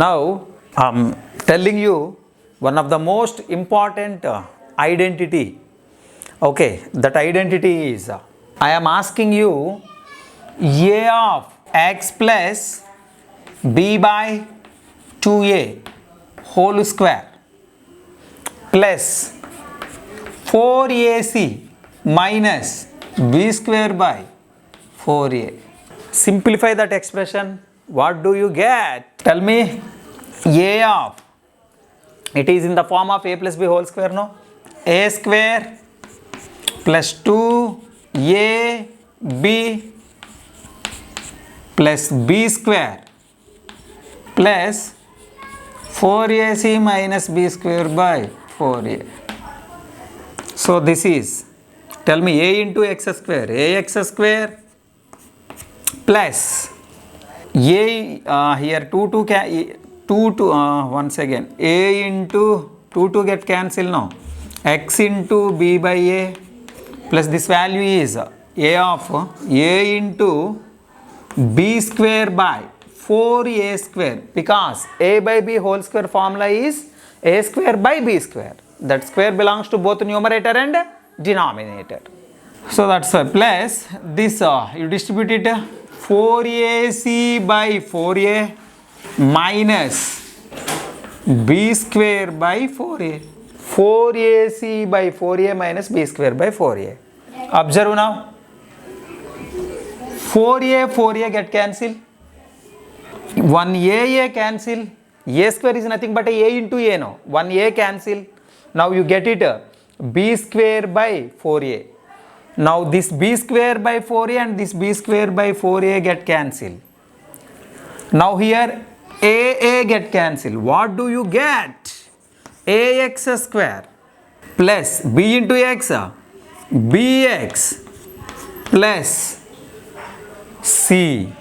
Now I'm telling you one of the most important identity. Okay, that identity is I am asking you a of x plus b by 2a whole square plus 4ac minus b square by 4a. Simplify that expression. What do you get? Tell me. A of, it is in the form of a plus b whole square, no? A square plus 2ab plus b square plus 4ac minus b square by 4a. So this is, tell me, a into x square, ax square plus a here 2 can 2 once again a into 2 get cancel now, x into b by a plus this value is a of a into b square by 4a square, because a by b whole square formula is a square by b square. That square belongs to both numerator and denominator. So that's plus this you distribute it 4ac by 4a minus b square by 4a. 4ac by 4a minus b square by 4a. Observe now. 4a get cancel. 1a cancel. A square is nothing but a into a, no. 1a cancel. Now you get it b square by 4a. Now this b square by 4a and this b square by 4a get cancelled. Now here a get cancelled. What do you get? Ax square plus b into x bx plus c.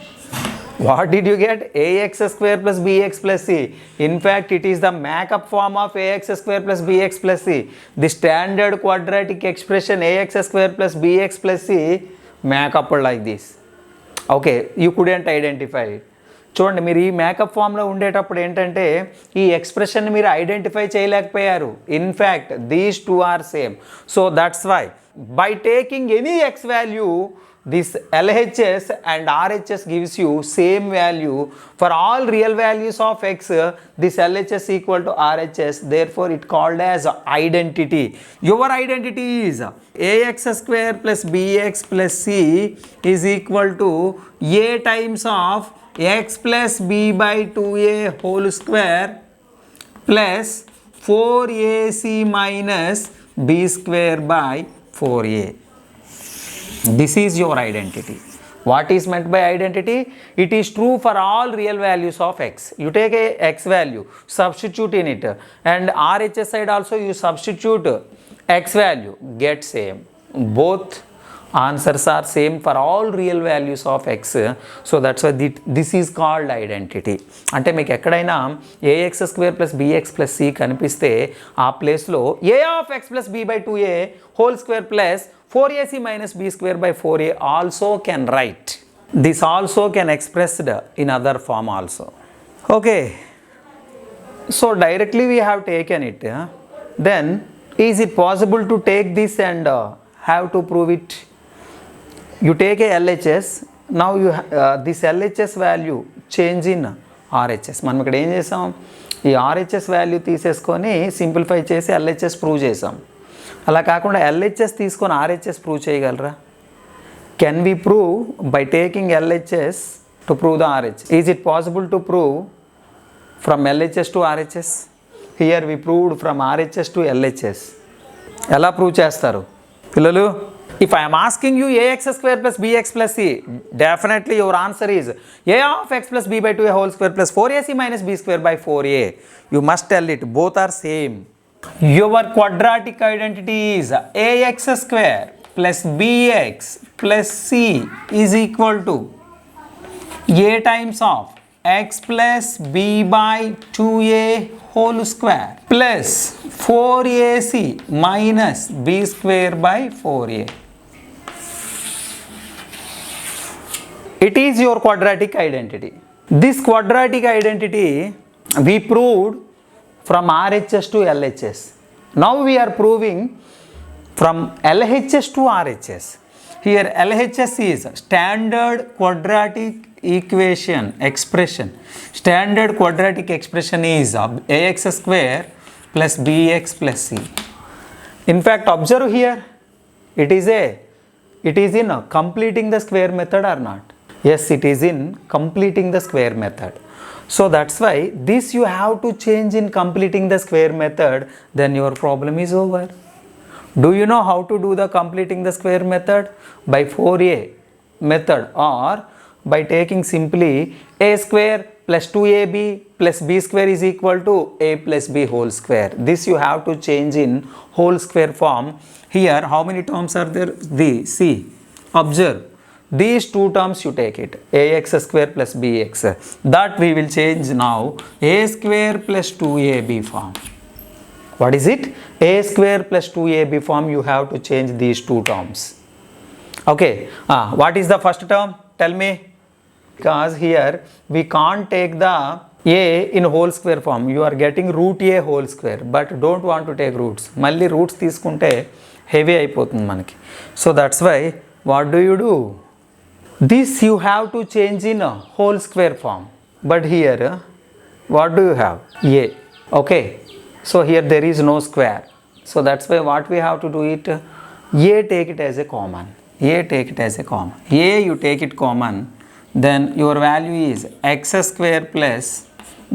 What did you get? Ax square plus bx plus c. In fact, it is the makeup form of ax square plus bx plus c. The standard quadratic expression ax square plus bx plus c makeup like this. Okay, you couldn't identify it. చూడండి, మీరు ఈ makeup ఫామ్లో ఉండేటప్పుడు ఏంటంటే ఈ expression మీరు identify చేయలేకపోయారు. In fact these two are same. So that's why by taking any x value, this LHS and RHS gives you same value for all real values of x. This LHS equal to RHS, therefore it called as identity. Your identity is ax square plus bx plus c is equal to a times of x plus b by 2a whole square plus 4ac minus b square by 4a. This is your identity. What is meant by identity? It is true for all real values of x. You take a x value, substitute in it, and RHS side also you substitute x value, get same. Both answers are same for all real values of x. So that's why this is called identity. అంటే మీకు ఎక్కడైనా ax square plus bx plus c కనిపిస్తే ఆ ప్లేస్లో a of x plus b by 2a whole square plus 4ac minus b square by 4a also can write. This also can expressed in other form also. Okay, so directly we have taken it. Then is it possible to take this and have to prove it? You take a LHS. Now you this LHS value change in RHS. మనం ఇక్కడ ఏం చేసాం, ఈ RHS value తీసేసుకొని simplify చేసి LHS prove చేసాం. అలా కాకుండా LHS తీసుకొని RHS ప్రూవ్ చేయగలరా? Can we prove by taking LHS to prove the RHS? Is it possible to prove from LHS to RHS? Here we proved from RHS to LHS. ఎలా prove చేస్తారు పిల్లలు? If I am asking you ax square plus bx plus c, definitely your answer is a of x plus b by 2a whole square plus 4ac minus b square by 4a. You must tell it, both are same. Your quadratic identity is ax square plus bx plus c is equal to a times of x plus b by 2a whole square plus 4ac minus b square by 4a. It is your quadratic identity. This quadratic identity We proved from RHS to LHS. Now we are proving from LHS to RHS. Here LHS is standard quadratic equation expression. Standard quadratic expression is ax square plus bx plus c. In fact, observe here, it is in completing the square method or not? Yes, it is in completing the square method. So that's why this you have to change in completing the square method, then your problem is over. Do you know how to do the completing the square method? By Fourier method, or by taking simply a square plus 2ab plus b square is equal to a plus b whole square. This you have to change in whole square form. Here how many terms are there? See, observe. These two terms you take it, ax square plus bx. That we will change now, a square plus 2ab form. What is it? A square plus 2ab form you have to change these two terms. Okay, what is the first term? Tell me. Because here we can't take the a in whole square form. You are getting root a whole square, but don't want to take roots. Malli roots తీసుకుంటే heavy అయిపోతుంది మనకి. So that's why what do? This you have to change in a whole square form. But here what do you have? A. Okay. So here there is no square. So that's why what we have to do it? A take it as a common. A take it as a common. A you take it common. Then your value is x square plus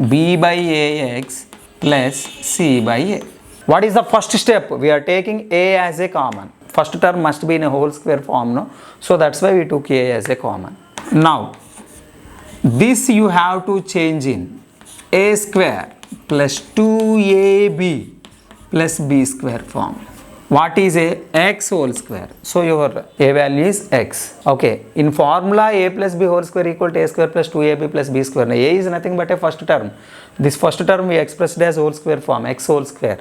b by ax plus c by a. What is the first step? We are taking a as a common. First term must be in a whole square form, no? So that's why we took a as a common. Now, this you have to change in a square plus 2ab plus b square form. What is a? X whole square. So your a value is x. Okay. In formula a plus b whole square equal to a square plus 2ab plus b square. Now, a is nothing but a first term. This first term we expressed as whole square form, x whole square.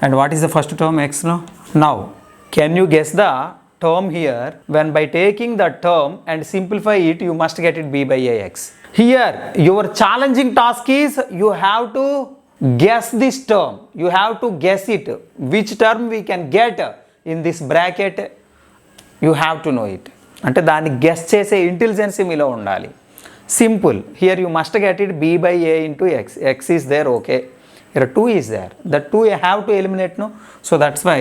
And what is the first term? X, no? Now, can you guess the term here? When by taking the term and simplify it, you must get it b by ax. Here, your challenging task is you have to guess this term. You have to guess it. Which term we can get in this bracket, you have to know it. అంటే దాన్ని guess చేసే ఇంటెలిజెన్సీ మీలో ఉండాలి. Simple. Here you must get it b by a into x. x is there, okay. Here 2 is there. That 2 you have to eliminate, no? So that's why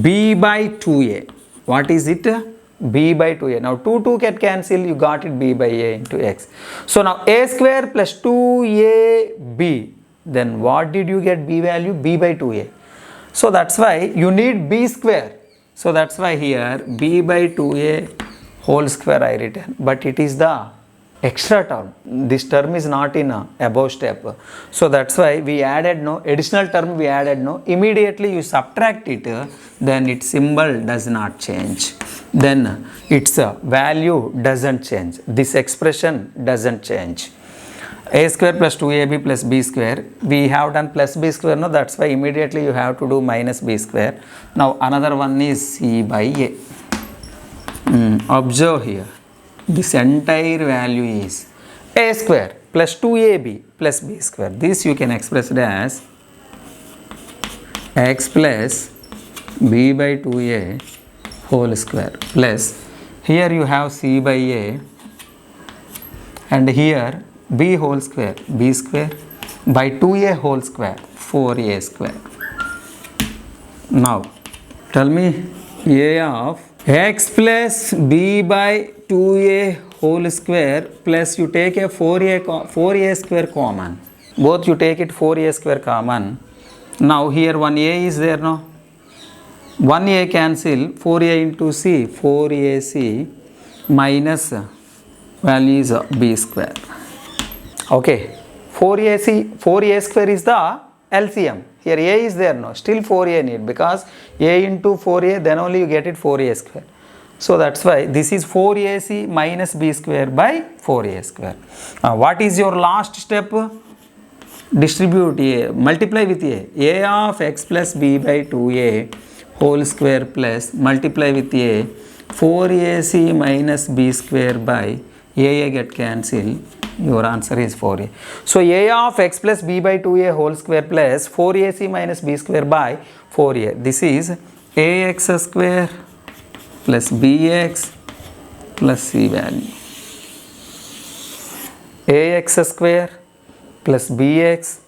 b by 2a. What is it? b by 2a. Now 2 can cancel, you got it b by a into x. So now a square plus 2ab. Then what did you get b value? B by 2a. So that's why you need b square. So that's why here b by 2a whole square I written. But it is the extra term. This term is not in a above step. So that's why we added no additional term, we added no. Immediately you subtract it, then its symbol does not change. Then its value doesn't change. This expression doesn't change. A square plus 2ab plus b square. We have done plus b square, no? That's why immediately you have to do minus b square. Now another one is c by a. Observe here. This entire value is a square plus 2ab plus b square. This you can express it as x plus b by 2a whole square plus here you have c by a and here b whole square, b square by 2a whole square, 4a square. Now tell me a of x plus b by 2a whole square plus you take a 4a square common. Both you take it 4a square common. Now here 1a is there, no? 1a cancel, 4a into c, 4ac minus value is b square. Okay, 4a square is the LCM. Here a is there, no? Still 4a need, because a into 4a, then only you get it 4a square. So that's why this is 4ac minus b square by 4a square. What is your last step? Distribute a, multiply with a. A of x plus b by 2a whole square plus multiply with a 4ac minus b square by a get cancelled. Your answer is 4a. So a of x plus b by 2a whole square plus 4ac minus b square by 4a. This is ax square plus bx plus c value. Ax square plus bx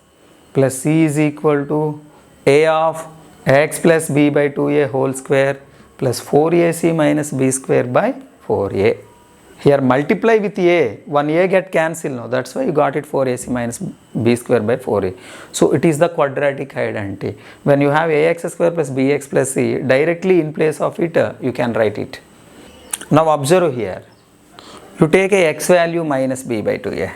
plus c is equal to a of x plus b by 2a whole square plus 4ac minus b square by 4a. Here multiply with a, 1a get cancelled now, that's why you got it 4ac minus b square by 4a. So it is the quadratic identity. When you have ax square plus bx plus c, directly in place of it you can write it. Now observe here, you take a x value minus b by 2a.